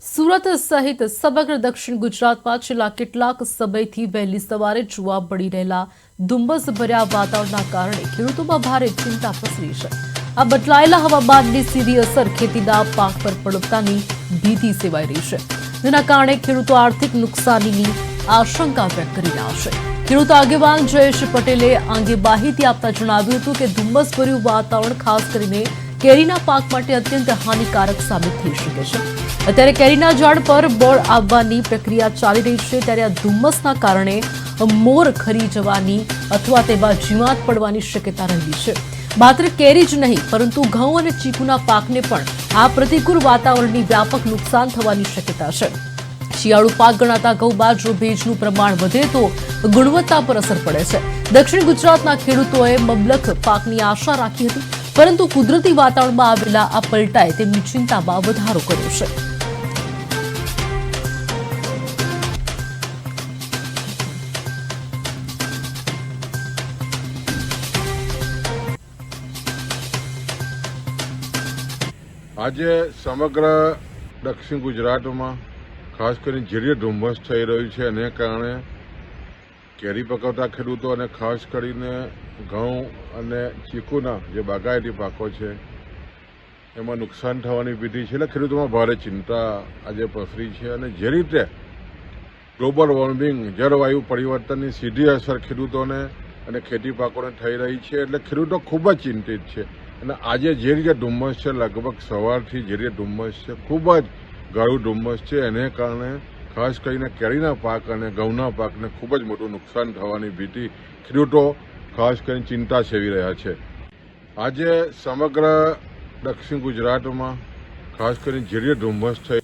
સુરત સહિત સમગ્ર દક્ષિણ ગુજરાતમાં છેલ્લા કેટલાક સમયથી વહેલી સવારે જોવા મળી રહેલા ધુમ્મસભર્યા વાતાવરણના કારણે ખેડૂતોમાં ભારે ચિંતા પ્રસરી છે। આ બદલાયેલા હવામાનની સીધી અસર ખેતીના પાક પર પડતાની ભીતિ સેવાઈ રહી છે, જેના કારણે ખેડૂતો આર્થિક નુકસાનીની આશંકા વ્યક્ત કરી રહ્યા છે। ખેડૂત આગેવાન જયેશ પટેલે આ અંગે માહિતી આપતા જણાવ્યું હતું કે ધુમ્મસભર્યું વાતાવરણ ખાસ કરીને કેરીના પાક માટે અત્યંત હાનિકારક સાબિત થઈ શકે છે। અત્યારે કેરીના ઝાડ પર બોળ આવવાની પ્રક્રિયા ચાલી રહી છે, ત્યારે આ ધુમ્મસના કારણે મોર ખરી જવાની અથવા તેમાં જીવાત પડવાની શક્યતા રહેલી છે। માત્ર કેરી જ નહીં, પરંતુ ઘઉં અને ચીકુના પાકને પણ આ પ્રતિકૂળ વાતાવરણની વ્યાપક નુકસાન થવાની શક્યતા છે। શિયાળુ પાક ગણાતા ઘઉંમાં જો ભેજનું પ્રમાણ વધે તો ગુણવત્તા પર અસર પડે છે। દક્ષિણ ગુજરાતના ખેડૂતોએ મબલખ પાકની આશા રાખી હતી, પરંતુ કુદરતી વાતાવરણમાં આવેલા આ પલટાએ તેમની ચિંતામાં વધારો કર્યો છે। આજે સમગ્ર દક્ષિણ ગુજરાતમાં ખાસ કરીને ઝેરી ધુમ્મસ થઈ રહ્યું છે, એને કારણે કેરી પકવતા ખેડૂતો અને ખાસ કરીને ઘઉં અને ચીકુના જે બાગાયતી પાકો છે એમાં નુકસાન થવાની ભીતિ છે। એટલે ખેડૂતોમાં ભારે ચિંતા આજે પ્રસરી છે અને જે રીતે ગ્લોબલ વોર્મિંગ જળવાયુ પરિવર્તનની સીધી અસર ખેડૂતોને અને ખેતી પાકોને થઈ રહી છે, એટલે ખેડૂતો ખૂબ જ ચિંતિત છે। અને આજે જે રીતે ધુમ્મસ છે, લગભગ સવારથી જે રીતે ધુમ્મસ છે, ખૂબ જ ગાઢું ધુમ્મસ છે, એને કારણે ખાસ કરીને કેરીના પાક અને ઘઉંના પાકને ખૂબ જ મોટું નુકસાન થવાની ભીતિ ખેડૂતો ખાસ કરીને ચિંતા સેવી રહ્યા છે। આજે સમગ્ર દક્ષિણ ગુજરાતમાં ખાસ કરીને જે રીતે ધુમ્મસ થઈ